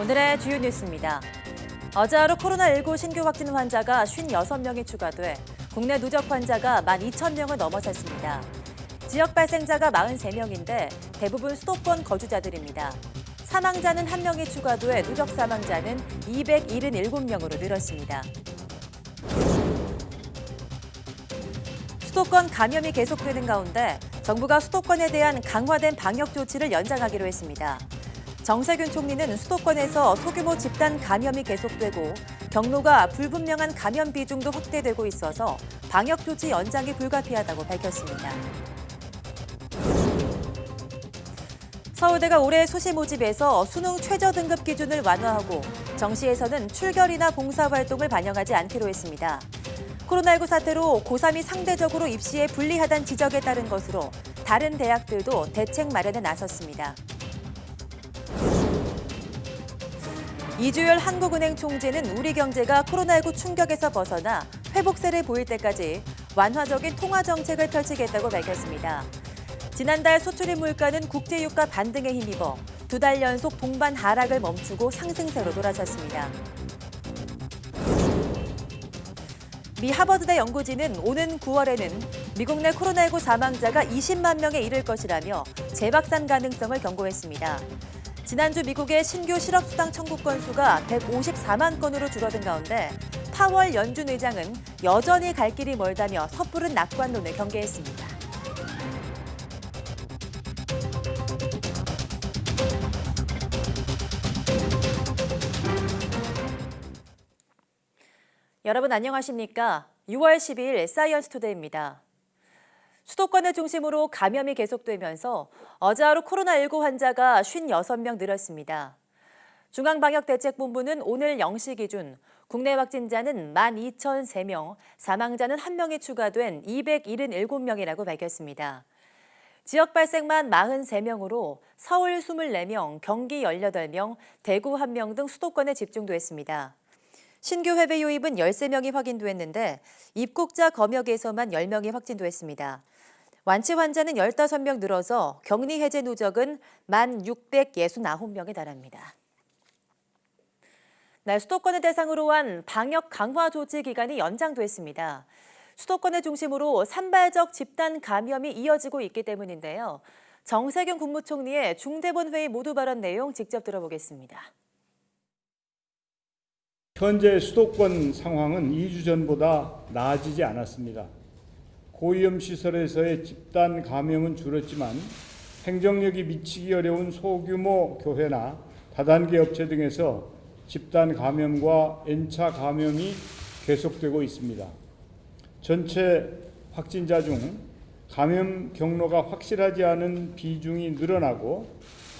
오늘의 주요 뉴스입니다. 어제 하루 코로나19 신규 확진 환자가 56명이 추가돼 국내 누적 환자가 12,000명을 넘어섰습니다. 지역 발생자가 43명인데 대부분 수도권 거주자들입니다. 사망자는 1명이 추가돼 누적 사망자는 277명으로 늘었습니다. 수도권 감염이 계속되는 가운데 정부가 수도권에 대한 강화된 방역 조치를 연장하기로 했습니다. 정세균 총리는 수도권에서 소규모 집단 감염이 계속되고 경로가 불분명한 감염 비중도 확대되고 있어서 방역 조치 연장이 불가피하다고 밝혔습니다. 서울대가 올해 수시 모집에서 수능 최저 등급 기준을 완화하고 정시에서는 출결이나 봉사활동을 반영하지 않기로 했습니다. 코로나19 사태로 고3이 상대적으로 입시에 불리하다는 지적에 따른 것으로 다른 대학들도 대책 마련에 나섰습니다. 이주열 한국은행 총재는 우리 경제가 코로나19 충격에서 벗어나 회복세를 보일 때까지 완화적인 통화 정책을 펼치겠다고 밝혔습니다. 지난달 수출입 물가는 국제유가 반등에 힘입어 2달 연속 동반 하락을 멈추고 상승세로 돌아섰습니다. 미 하버드대 연구진은 오는 9월에는 미국 내 코로나19 사망자가 20만 명에 이를 것이라며 재확산 가능성을 경고했습니다. 지난주 미국의 신규 실업수당 청구 건수가 154만 건으로 줄어든 가운데 파월 연준 의장은 여전히 갈 길이 멀다며 섣부른 낙관론을 경계했습니다. 여러분 안녕하십니까? 6월 12일 사이언스 투데이입니다. 수도권을 중심으로 감염이 계속되면서 어제 하루 코로나19 환자가 56명 늘었습니다. 중앙방역대책본부는 오늘 0시 기준 국내 확진자는 12,003명, 사망자는 1명이 추가된 277명이라고 밝혔습니다. 지역 발생만 43명으로 서울 24명, 경기 18명, 대구 1명 등 수도권에 집중됐습니다. 신규 해외 유입은 13명이 확인됐는데 입국자 검역에서만 10명이 확진됐습니다. 완치 환자는 15명 늘어서 격리 해제 누적은 1,669명에 달합니다. 수도권을 대상으로 한 방역 강화 조치 기간이 연장됐습니다. 수도권을 중심으로 산발적 집단 감염이 이어지고 있기 때문인데요. 정세균 국무총리의 중대본 회의 모두 발언 내용 직접 들어보겠습니다. 현재 수도권 상황은 2주 전보다 나아지지 않았습니다. 고위험 시설에서의 집단 감염은 줄었지만 행정력이 미치기 어려운 소규모 교회나 다단계 업체 등에서 집단 감염과 N차 감염이 계속되고 있습니다. 전체 확진자 중 감염 경로가 확실하지 않은 비중이 늘어나고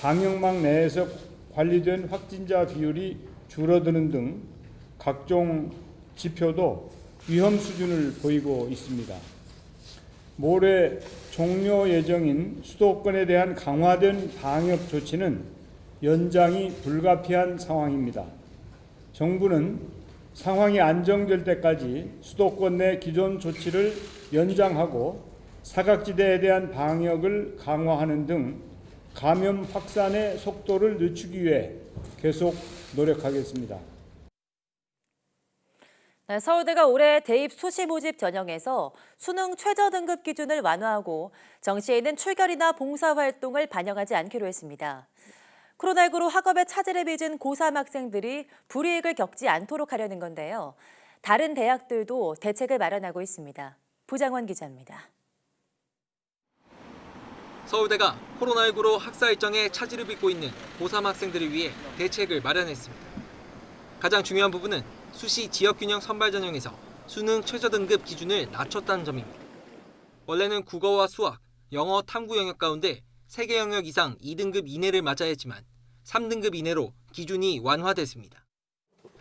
방역망 내에서 관리된 확진자 비율이 줄어드는 등 각종 지표도 위험 수준을 보이고 있습니다. 모레 종료 예정인 수도권에 대한 강화된 방역 조치는 연장이 불가피한 상황입니다. 정부는 상황이 안정될 때까지 수도권 내 기존 조치를 연장하고 사각지대에 대한 방역을 강화하는 등 감염 확산의 속도를 늦추기 위해 계속 노력하겠습니다. 서울대가 올해 대입 수시 모집 전형에서 수능 최저 등급 기준을 완화하고 정시에는 출결이나 봉사활동을 반영하지 않기로 했습니다. 코로나19로 학업에 차질을 빚은 고3 학생들이 불이익을 겪지 않도록 하려는 건데요. 다른 대학들도 대책을 마련하고 있습니다. 부장원 기자입니다. 서울대가 코로나19로 학사 일정에 차질을 빚고 있는 고3 학생들을 위해 대책을 마련했습니다. 가장 중요한 부분은 수시 지역균형 선발 전형에서 수능 최저 등급 기준을 낮췄다는 점입니다. 원래는 국어와 수학, 영어, 탐구 영역 가운데 3개 영역 이상 2등급 이내를 맞아야 했지만 3등급 이내로 기준이 완화됐습니다.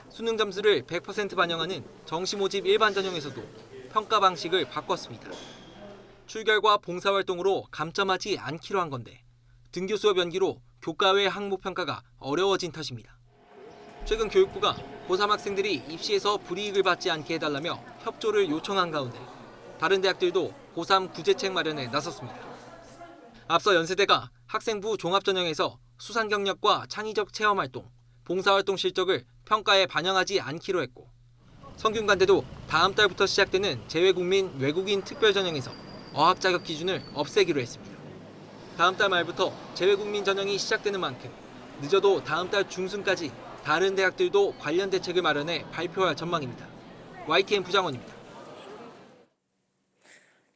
수능 점수를 100% 반영하는 정시 모집 일반 전형에서도 평가 방식을 바꿨습니다. 출결과 봉사활동으로 감점하지 않기로 한 건데 등교 수업 연기로 교과 외 항목 평가가 어려워진 탓입니다. 최근 교육부가 고3 학생들이 입시에서 불이익을 받지 않게 해달라며 협조를 요청한 가운데 다른 대학들도 고3 구제책 마련에 나섰습니다. 앞서 연세대가 학생부 종합전형에서 수상 경력과 창의적 체험활동, 봉사활동 실적을 평가에 반영하지 않기로 했고, 성균관대도 다음 달부터 시작되는 재외국민 외국인 특별전형에서 어학 자격 기준을 없애기로 했습니다. 다음 달 말부터 재외국민 전형이 시작되는 만큼 늦어도 다음 달 중순까지 다른 대학들도 관련 대책을 마련해 발표할 전망입니다. YTN 부장원입니다.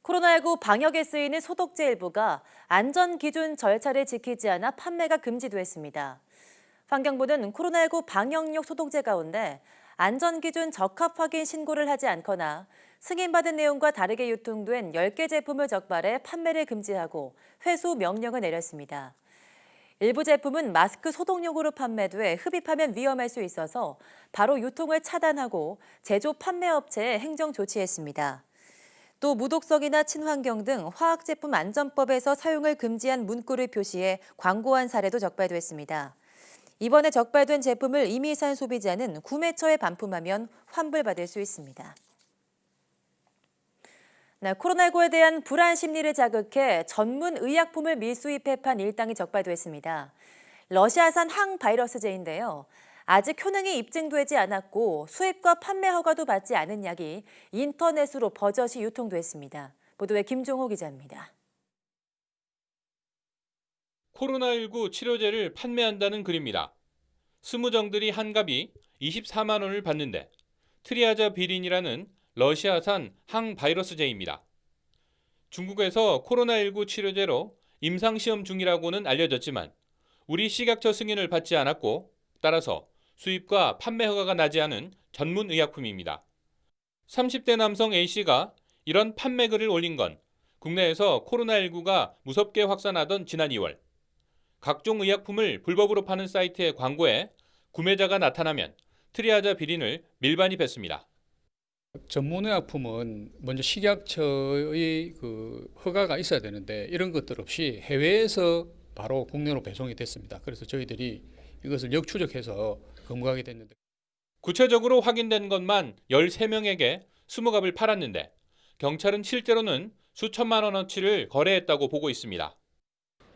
코로나19 방역에 쓰이는 소독제 일부가 안전기준 절차를 지키지 않아 판매가 금지됐습니다. 환경부는 코로나19 방역용 소독제 가운데 안전기준 적합 확인 신고를 하지 않거나 승인받은 내용과 다르게 유통된 10개 제품을 적발해 판매를 금지하고 회수 명령을 내렸습니다. 일부 제품은 마스크 소독용으로 판매돼 흡입하면 위험할 수 있어서 바로 유통을 차단하고 제조 판매 업체에 행정 조치했습니다. 또 무독성이나 친환경 등 화학제품 안전법에서 사용을 금지한 문구를 표시해 광고한 사례도 적발됐습니다. 이번에 적발된 제품을 이미 산 소비자는 구매처에 반품하면 환불받을 수 있습니다. 코로나19에 대한 불안 심리를 자극해 전문 의약품을 밀수입해 판 일당이 적발됐습니다. 러시아산 항바이러스제인데요. 아직 효능이 입증되지 않았고 수입과 판매 허가도 받지 않은 약이 인터넷으로 버젓이 유통됐습니다. 보도에 김종호 기자입니다. 코로나19 치료제를 판매한다는 글입니다. 스무정들이 한갑이 24만 원을 받는데 트리아자 비린이라는 러시아산 항바이러스제입니다. 중국에서 코로나19 치료제로 임상시험 중이라고는 알려졌지만 우리 식약처 승인을 받지 않았고 따라서 수입과 판매 허가가 나지 않은 전문 의약품입니다. 30대 남성 A씨가 이런 판매글을 올린 건 국내에서 코로나19가 무섭게 확산하던 지난 2월 각종 의약품을 불법으로 파는 사이트의 광고에 구매자가 나타나면 트리아자 비린을 밀반입했습니다. 전문의약품은 먼저 식약처의 허가가 있어야 되는데 이런 것들 없이 해외에서 바로 국내로 배송이 됐습니다. 그래서 저희들이 이것을 역추적해서 검거하게 됐는데 구체적으로 확인된 것만 13명에게 20갑을 팔았는데 경찰은 실제로는 수천만 원어치를 거래했다고 보고 있습니다.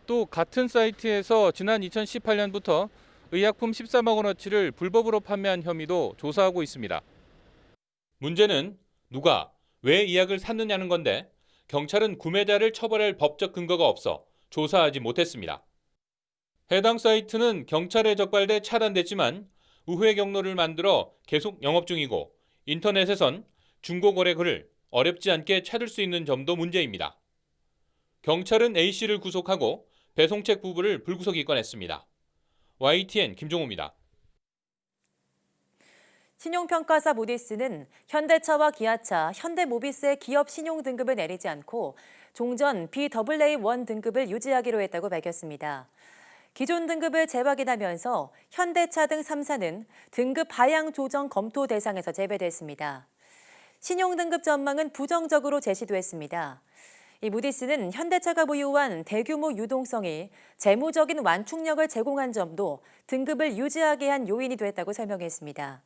또 같은 사이트에서 지난 2018년부터 의약품 13억 원어치를 불법으로 판매한 혐의도 조사하고 있습니다. 문제는 누가 왜 이 약을 샀느냐는 건데 경찰은 구매자를 처벌할 법적 근거가 없어 조사하지 못했습니다. 해당 사이트는 경찰에 적발돼 차단됐지만 우회 경로를 만들어 계속 영업 중이고 인터넷에선 중고거래 글을 어렵지 않게 찾을 수 있는 점도 문제입니다. 경찰은 A씨를 구속하고 배송책 부부를 불구속 입건했습니다. YTN 김종호입니다. 신용평가사 무디스는 현대차와 기아차, 현대모비스의 기업 신용 등급을 내리지 않고 종전 BAA1 등급을 유지하기로 했다고 밝혔습니다. 기존 등급을 재확인하면서 현대차 등 3사는 등급 하향 조정 검토 대상에서 제외됐습니다. 신용 등급 전망은 부정적으로 제시됐습니다. 이 무디스는 현대차가 보유한 대규모 유동성이 재무적인 완충력을 제공한 점도 등급을 유지하게 한 요인이 됐다고 설명했습니다.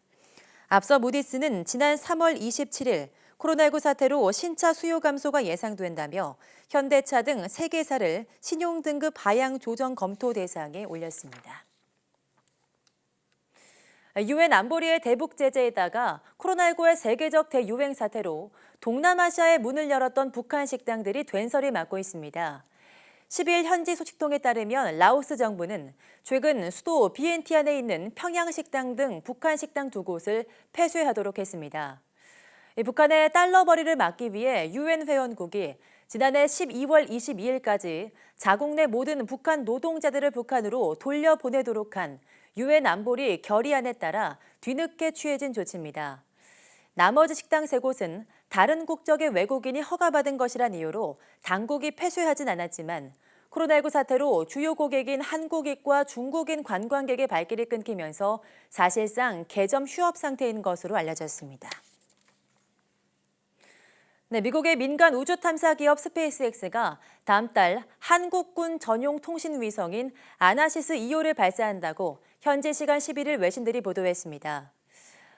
앞서 무디스는 지난 3월 27일 코로나19 사태로 신차 수요 감소가 예상된다며 현대차 등 3개사를 신용등급 하향 조정 검토 대상에 올렸습니다. 유엔 안보리의 대북 제재에다가 코로나19의 세계적 대유행 사태로 동남아시아에 문을 열었던 북한 식당들이 된설이 맞고 있습니다. 10일 현지 소식통에 따르면 라오스 정부는 최근 수도 비엔티안에 있는 평양식당 등 북한 식당 2곳을 폐쇄하도록 했습니다. 북한의 달러 벌이를 막기 위해 유엔 회원국이 지난해 12월 22일까지 자국 내 모든 북한 노동자들을 북한으로 돌려보내도록 한 유엔 안보리 결의안에 따라 뒤늦게 취해진 조치입니다. 나머지 식당 3곳은 다른 국적의 외국인이 허가받은 것이란 이유로 당국이 폐쇄하진 않았지만 코로나19 사태로 주요 고객인 한국인과 중국인 관광객의 발길이 끊기면서 사실상 개점 휴업 상태인 것으로 알려졌습니다. 미국의 민간 우주 탐사 기업 스페이스X가 다음 달 한국군 전용 통신 위성인 아나시스 2호를 발사한다고 현지 시간 11일 외신들이 보도했습니다.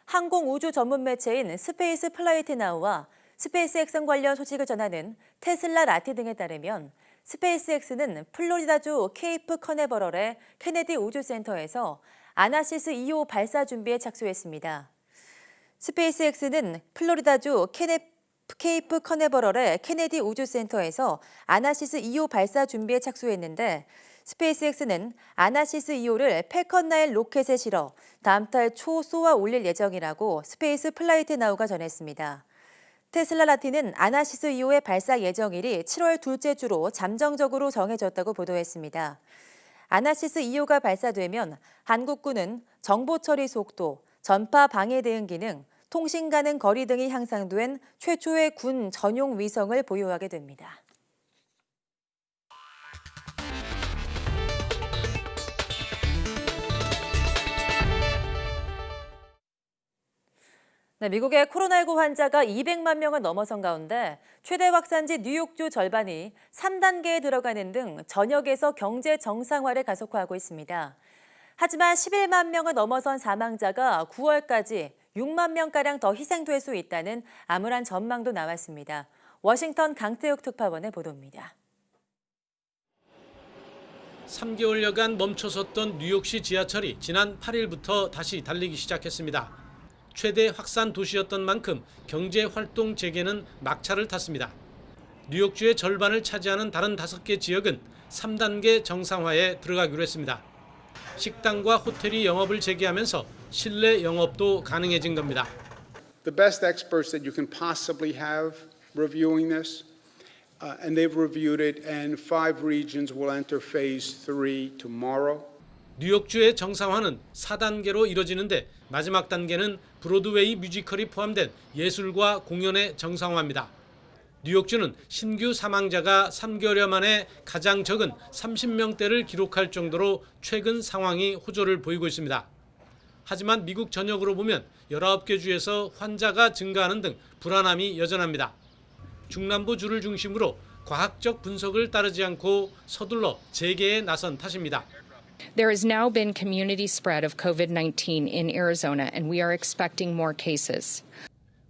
항공 우주 전문 매체인 스페이스 플라이트 나우와 스페이스X 관련 소식을 전하는 테슬라 라티 등에 따르면 스페이스X는 플로리다주 케이프 커네버럴의 케네디 우주센터에서 아나시스 2호 발사 준비에 착수했습니다. 스페이스X는 플로리다주 케이프 커네버럴의 케네디 우주센터에서 아나시스 2호 발사 준비에 착수했는데 스페이스X는 아나시스 2호를 팰컨 9 로켓에 실어 다음 달 초 쏘아 올릴 예정이라고 스페이스 플라이트 나우가 전했습니다. 테슬라 라틴은 아나시스 2호의 발사 예정일이 7월 둘째 주로 잠정적으로 정해졌다고 보도했습니다. 아나시스 2호가 발사되면 한국군은 정보 처리 속도, 전파 방해 대응 기능, 통신 가능 거리 등이 향상된 최초의 군 전용 위성을 보유하게 됩니다. 네, 미국의 코로나19 환자가 200만 명을 넘어선 가운데 최대 확산지 뉴욕주 절반이 3단계에 들어가는 등 전역에서 경제 정상화를 가속화하고 있습니다. 하지만 11만 명을 넘어선 사망자가 9월까지 6만 명가량 더 희생될 수 있다는 암울한 전망도 나왔습니다. 워싱턴 강태욱 특파원의 보도입니다. 3개월여간 멈춰섰던 뉴욕시 지하철이 지난 8일부터 다시 달리기 시작했습니다. 최대 확산 도시였던 만큼 경제 활동 재개는 막차를 탔습니다. 뉴욕주의 절반을 차지하는 다른 5개 지역은 3단계 정상화에 들어가기로 했습니다. 식당과 호텔이 영업을 재개하면서 실내 영업도 가능해진 겁니다. The best experts that you can possibly have reviewing this, and they've reviewed it, and 5 regions will enter phase 3 tomorrow. 뉴욕주의 정상화는 4단계로 이뤄지는데 마지막 단계는 브로드웨이 뮤지컬이 포함된 예술과 공연의 정상화입니다. 뉴욕주는 신규 사망자가 3개월여 만에 가장 적은 30명대를 기록할 정도로 최근 상황이 호조를 보이고 있습니다. 하지만 미국 전역으로 보면 19개 주에서 환자가 증가하는 등 불안함이 여전합니다. 중남부 주를 중심으로 과학적 분석을 따르지 않고 서둘러 재개에 나선 탓입니다. There has now been community spread of COVID-19 in Arizona, and we are expecting more cases.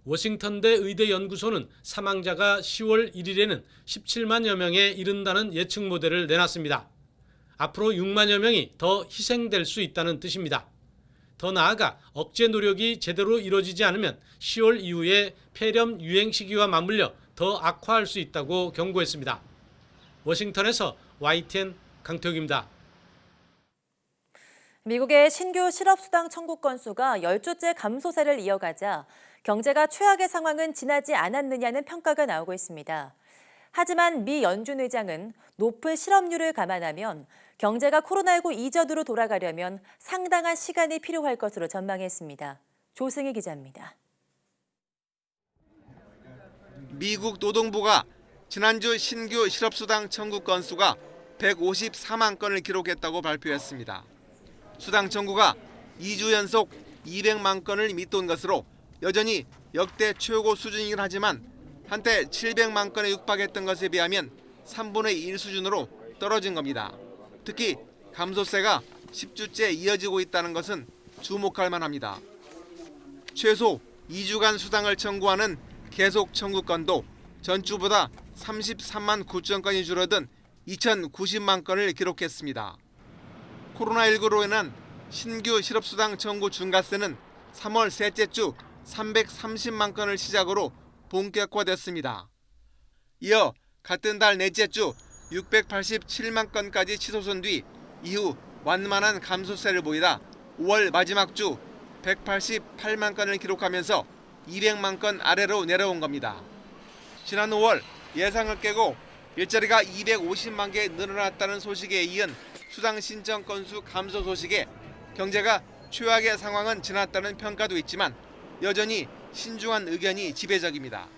워싱턴대 의대 연구소는 사망자가 10월 1일에는 17만여 명에 이른다는 예측 모델을 내놨습니다. 앞으로 6만여 명이 더 희생될 수 있다는 뜻입니다. 더 나아가 억제 노력이 제대로 이루어지지 않으면 10월 이후에 폐렴 유행 시기와 맞물려 더 악화할 수 있다고 경고했습니다. 워싱턴에서 YTN 강태욱입니다. 미국의 신규 실업수당 청구 건수가 10주째 감소세를 이어가자 경제가 최악의 상황은 지나지 않았느냐는 평가가 나오고 있습니다. 하지만 미 연준 의장은 높은 실업률을 감안하면 경제가 코로나19 이전으로 돌아가려면 상당한 시간이 필요할 것으로 전망했습니다. 조승희 기자입니다. 미국 노동부가 지난주 신규 실업수당 청구 건수가 154만 건을 기록했다고 발표했습니다. 수당 청구가 2주 연속 200만 건을 밑돈 것으로 여전히 역대 최고 수준이긴 하지만 한때 700만 건에 육박했던 것에 비하면 3분의 1 수준으로 떨어진 겁니다. 특히 감소세가 10주째 이어지고 있다는 것은 주목할 만합니다. 최소 2주간 수당을 청구하는 계속 청구 건도 전주보다 33만 9천 건이 줄어든 2,090만 건을 기록했습니다. 코로나19로 인한 신규 실업수당 청구 중과세는 3월 셋째 주 330만 건을 시작으로 본격화됐습니다. 이어 같은 달 넷째 주 687만 건까지 치솟은 뒤 이후 완만한 감소세를 보이다 5월 마지막 주 188만 건을 기록하면서 200만 건 아래로 내려온 겁니다. 지난 5월 예상을 깨고 일자리가 250만 개 늘어났다는 소식에 이은 수당 신청 건수 감소 소식에 경제가 최악의 상황은 지났다는 평가도 있지만 여전히 신중한 의견이 지배적입니다.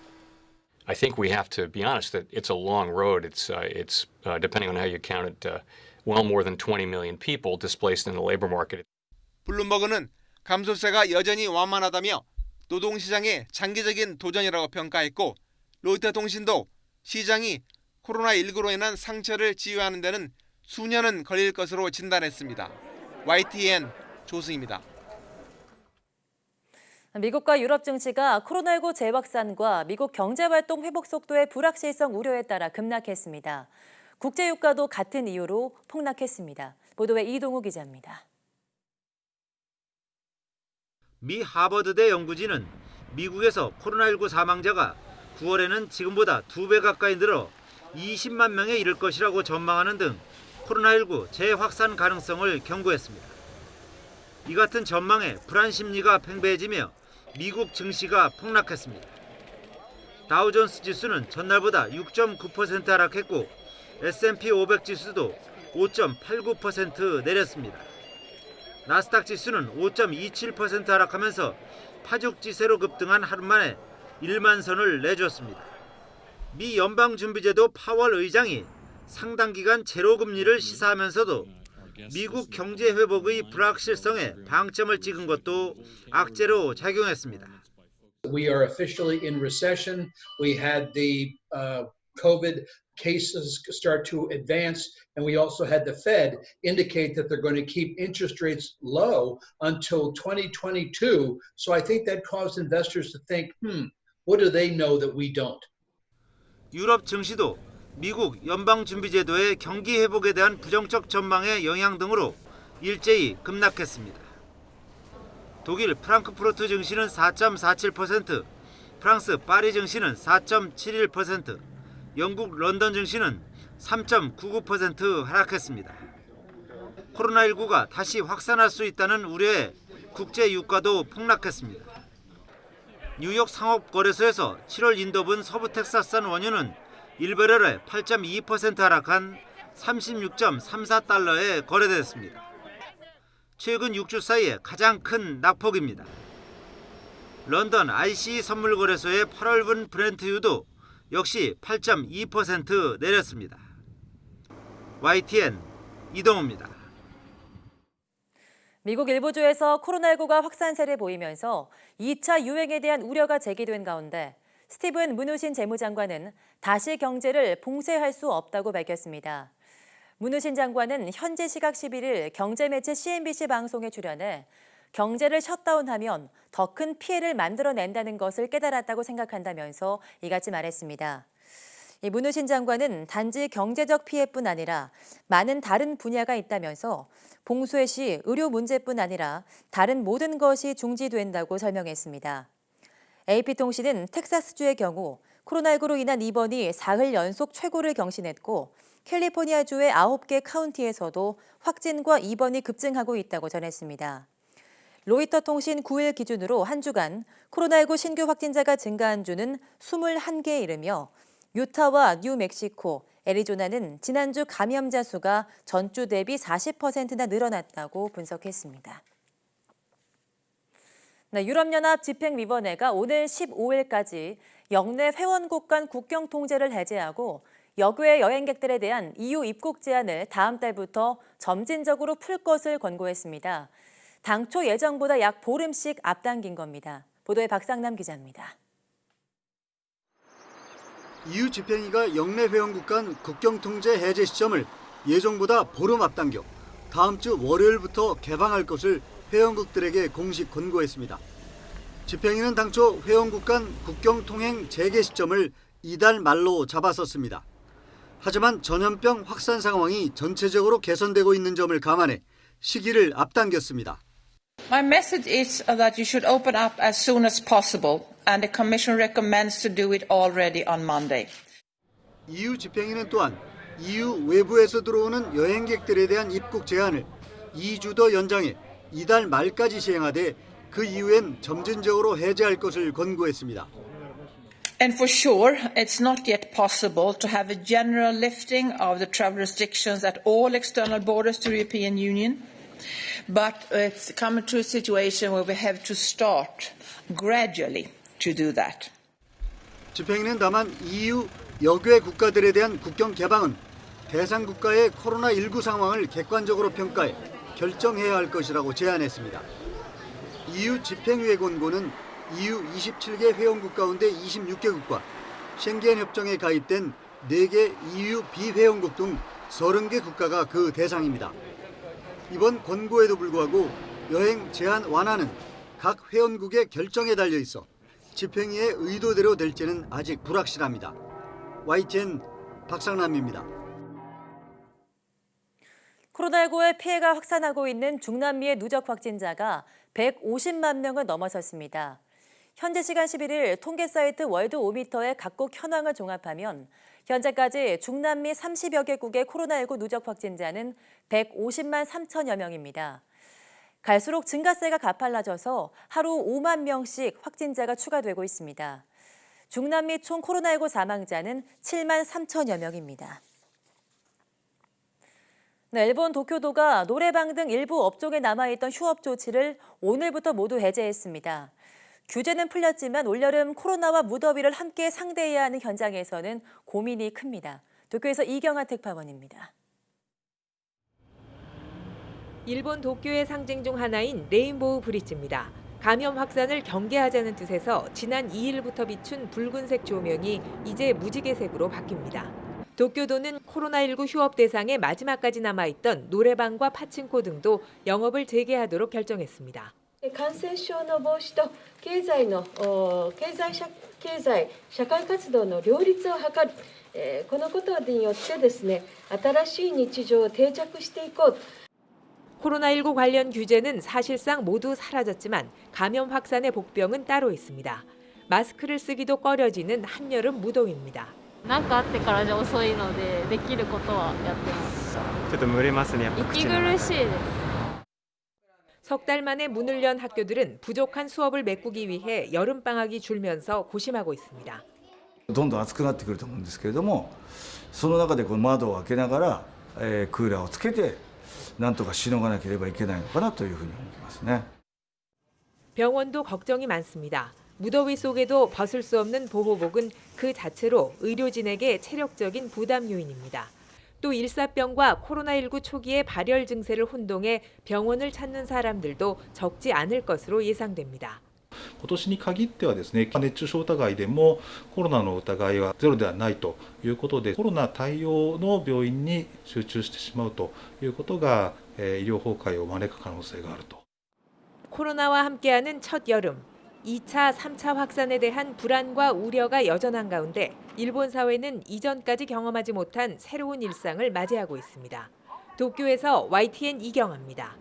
I think we have to be honest that it's a long road. It's depending on how you count it, well more than 20 million people displaced in the labor market. 블룸버그는 감소세가 여전히 완만하다며 노동시장의 장기적인 도전이라고 평가했고 로이터 통신도 시장이 코로나19로 인한 상처를 치유하는 데는 수년은 걸릴 것으로 진단했습니다. YTN 조승입니다. 미국과 유럽 증시가 코로나19 재확산과 미국 경제활동 회복 속도의 불확실성 우려에 따라 급락했습니다. 국제유가도 같은 이유로 폭락했습니다. 보도에 이동우 기자입니다. 미 하버드대 연구진은 미국에서 코로나19 사망자가 9월에는 지금보다 2배 가까이 늘어 20만 명에 이를 것이라고 전망하는 등 코로나19 재확산 가능성을 경고했습니다. 이 같은 전망에 불안 심리가 팽배해지며 미국 증시가 폭락했습니다. 다우존스 지수는 전날보다 6.9% 하락했고 S&P 500 지수도 5.89% 내렸습니다. 나스닥 지수는 5.27% 하락하면서 파죽지세로 급등한 하루 만에 1만 선을 내줬습니다. 미 연방준비제도 파월 의장이 상당 기간 제로 금리를 시사하면서도 미국 경제 회복의 불확실성에 방점을 찍은 것도 악재로 작용했습니다. We are officially in recession. We had the COVID cases start to advance, and we also had the Fed indicate that they're going to keep interest rates low until 2022. So I think that caused investors to think, what do they know that we don't? 유럽 증시도 미국 연방준비제도의 경기 회복에 대한 부정적 전망의 영향 등으로 일제히 급락했습니다. 독일 프랑크푸르트 증시는 4.47%, 프랑스 파리 증시는 4.71%, 영국 런던 증시는 3.99% 하락했습니다. 코로나19가 다시 확산할 수 있다는 우려에 국제 유가도 폭락했습니다. 뉴욕 상업거래소에서 7월 인도분 서부 텍사스산 원유는 1배럴에 8.2% 하락한 36.34달러에 거래됐습니다. 최근 6주 사이에 가장 큰 낙폭입니다. 런던 ICE 선물거래소의 8월분 브렌트유도 역시 8.2% 내렸습니다. YTN 이동호입니다. 미국 일부주에서 코로나19가 확산세를 보이면서 2차 유행에 대한 우려가 제기된 가운데 스티븐 무누신 재무장관은 다시 경제를 봉쇄할 수 없다고 밝혔습니다. 무누신 장관은 현지 시각 11일 경제매체 CNBC 방송에 출연해 경제를 셧다운하면 더 큰 피해를 만들어낸다는 것을 깨달았다고 생각한다면서 이같이 말했습니다. 무누신 장관은 단지 경제적 피해뿐 아니라 많은 다른 분야가 있다면서 봉쇄 시 의료 문제뿐 아니라 다른 모든 것이 중지된다고 설명했습니다. AP통신은 텍사스주의 경우 코로나19로 인한 입원이 사흘 연속 최고를 경신했고 캘리포니아주의 9개 카운티에서도 확진과 입원이 급증하고 있다고 전했습니다. 로이터 통신 9일 기준으로 한 주간 코로나19 신규 확진자가 증가한 주는 21개에 이르며 유타와 뉴멕시코, 애리조나는 지난주 감염자 수가 전주 대비 40%나 늘어났다고 분석했습니다. 유럽연합 집행위원회가 오늘 15일까지 역내 회원국 간 국경 통제를 해제하고 역외 여행객들에 대한 EU 입국 제한을 다음 달부터 점진적으로 풀 것을 권고했습니다. 당초 예정보다 약 보름씩 앞당긴 겁니다. 보도에 박상남 기자입니다. EU 집행위가 역내 회원국 간 국경 통제 해제 시점을 예정보다 보름 앞당겨 다음 주 월요일부터 개방할 것을 회원국들에게 공식 권고했습니다. 집행위는 당초 회원국 간 국경 통행 재개 시점을 이달 말로 잡았었습니다. 하지만 전염병 확산 상황이 전체적으로 개선되고 있는 점을 감안해 시기를 앞당겼습니다. My message is that you should open up as soon as possible, and the Commission recommends to do it already on Monday. EU 집행위는 또한 EU 외부에서 들어오는 여행객들에 대한 입국 제한을 2주 더 연장해 이달 말까지 시행하되 그 이후엔 점진적으로 해제할 것을 권고했습니다. And for sure, it's not yet possible to have a general lifting of the travel restrictions at all external borders to the European Union. But it's coming to a situation where we have to start gradually to do that. 집행위는 다만 EU 역외 국가들에 대한 국경 개방은 대상 국가의 코로나19 상황을 객관적으로 평가해 결정해야 할 것이라고 제안했습니다. EU 집행위의 권고는 EU 27개 회원국 가운데 26개국과 쉥겐 협정에 가입된 4개 EU 비회원국 등 30개 국가가 그 대상입니다. 이번 권고에도 불구하고 여행 제한 완화는 각 회원국의 결정에 달려 있어 집행위의 의도대로 될지는 아직 불확실합니다. YTN 박상남입니다. 코로나19의 피해가 확산하고 있는 중남미의 누적 확진자가 150만 명을 넘어섰습니다. 현지 시간 11일 통계 사이트 월드오미터의 각국 현황을 종합하면 현재까지 중남미 30여 개국의 코로나19 누적 확진자는 150만 3천여 명입니다. 갈수록 증가세가 가팔라져서 하루 5만 명씩 확진자가 추가되고 있습니다. 중남미 총 코로나19 사망자는 7만 3천여 명입니다. 일본 도쿄도가 노래방 등 일부 업종에 남아있던 휴업 조치를 오늘부터 모두 해제했습니다. 규제는 풀렸지만 올여름 코로나와 무더위를 함께 상대해야 하는 현장에서는 고민이 큽니다. 도쿄에서 이경아 특파원입니다. 일본 도쿄의 상징 중 하나인 레인보우 브릿지입니다. 감염 확산을 경계하자는 뜻에서 지난 2일부터 비춘 붉은색 조명이 이제 무지개색으로 바뀝니다. 도쿄도는 코로나19 휴업 대상에 마지막까지 남아있던 노래방과 파친코 등도 영업을 재개하도록 결정했습니다. 感染症の防止と経済社会活動の両立を図る、このことによってですね、新しい日常を定着していこう。 코로나19 관련 규제는 사실상 모두 사라졌지만 감염 확산의 복병은 따로 있습니다. 마스크를 쓰기도 꺼려지는 한여름 무더위입니다. なんかあってからじゃ遅いので、できることはやってます。ちょっと蒸れますね。息苦しいです。 석 달 만에 문을 연 학교들은 부족한 수업을 메꾸기 위해 여름방학이 줄면서 고심하고 있습니다. どんどん暑くなってくると思うんですけれども、その中でこの窓を開けながら、クーラーをつけてなんとかしのがなければいけないのかなというふうに思ってますね. 병원도 걱정이 많습니다. 무더위 속에도 벗을 수 없는 보호복은 그 자체로 의료진에게 체력적인 부담 요인입니다. 또 일사병과 코로나19 초기의 발열 증세를 혼동해 병원을 찾는 사람들도 적지 않을 것으로 예상됩니다. 今年に限ってはですね、熱中症疑いでもコロナの疑いはゼロではないということで、コロナ対応の病院に集中してしまうということが医療崩壊を招く可能性があると. 코로나와 함께하는 첫 여름. 2차, 3차 확산에 대한 불안과 우려가 여전한 가운데 일본 사회는 이전까지 경험하지 못한 새로운 일상을 맞이하고 있습니다. 도쿄에서 YTN 이경아입니다.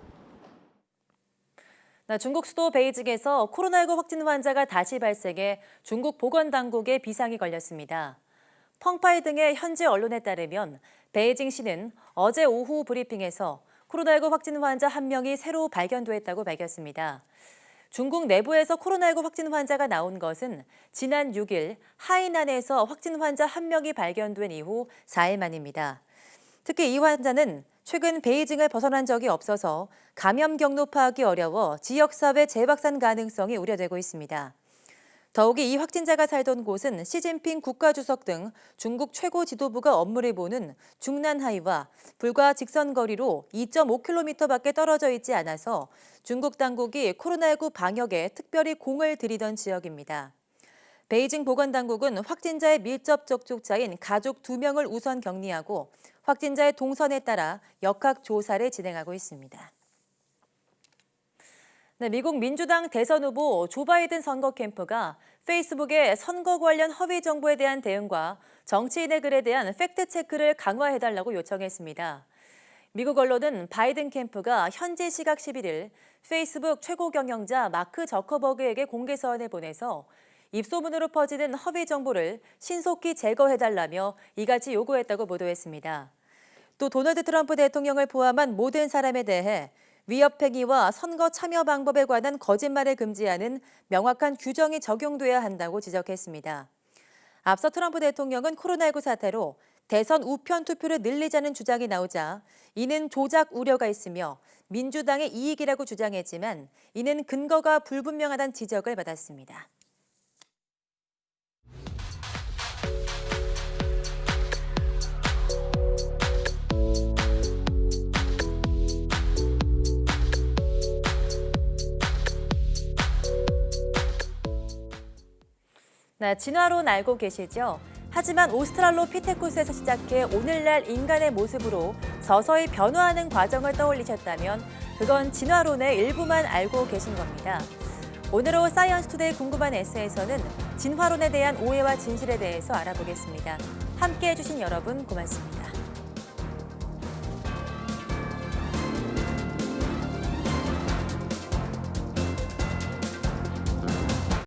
중국 수도 베이징에서 코로나19 확진 환자가 다시 발생해 중국 보건당국에 비상이 걸렸습니다. 펑파이 등의 현지 언론에 따르면 베이징시는 어제 오후 브리핑에서 코로나19 확진 환자 1명이 새로 발견됐다고 밝혔습니다. 중국 내부에서 코로나19 확진 환자가 나온 것은 지난 6일 하이난에서 확진 환자 1명이 발견된 이후 4일 만입니다. 특히 이 환자는 최근 베이징을 벗어난 적이 없어서 감염 경로 파악이 어려워 지역사회 재확산 가능성이 우려되고 있습니다. 더욱이 이 확진자가 살던 곳은 시진핑 국가주석 등 중국 최고 지도부가 업무를 보는 중난하이와 불과 직선거리로 2.5km밖에 떨어져 있지 않아서 중국 당국이 코로나19 방역에 특별히 공을 들이던 지역입니다. 베이징 보건당국은 확진자의 밀접 접촉자인 가족 2명을 우선 격리하고 확진자의 동선에 따라 역학 조사를 진행하고 있습니다. 미국 민주당 대선 후보 조 바이든 선거 캠프가 페이스북에 선거 관련 허위 정보에 대한 대응과 정치인의 글에 대한 팩트체크를 강화해달라고 요청했습니다. 미국 언론은 바이든 캠프가 현지 시각 11일 페이스북 최고 경영자 마크 저커버그에게 공개서한을 보내서 입소문으로 퍼지는 허위 정보를 신속히 제거해달라며 이같이 요구했다고 보도했습니다. 또 도널드 트럼프 대통령을 포함한 모든 사람에 대해 위협행위와 선거 참여 방법에 관한 거짓말을 금지하는 명확한 규정이 적용돼야 한다고 지적했습니다. 앞서 트럼프 대통령은 코로나19 사태로 대선 우편 투표를 늘리자는 주장이 나오자 이는 조작 우려가 있으며 민주당의 이익이라고 주장했지만 이는 근거가 불분명하다는 지적을 받았습니다. 진화론 알고 계시죠? 하지만 오스트랄로피테쿠스에서 시작해 오늘날 인간의 모습으로 서서히 변화하는 과정을 떠올리셨다면 그건 진화론의 일부만 알고 계신 겁니다. 오늘 사이언스 투데이 궁금한 에세이에서는 진화론에 대한 오해와 진실에 대해서 알아보겠습니다. 함께해 주신 여러분 고맙습니다.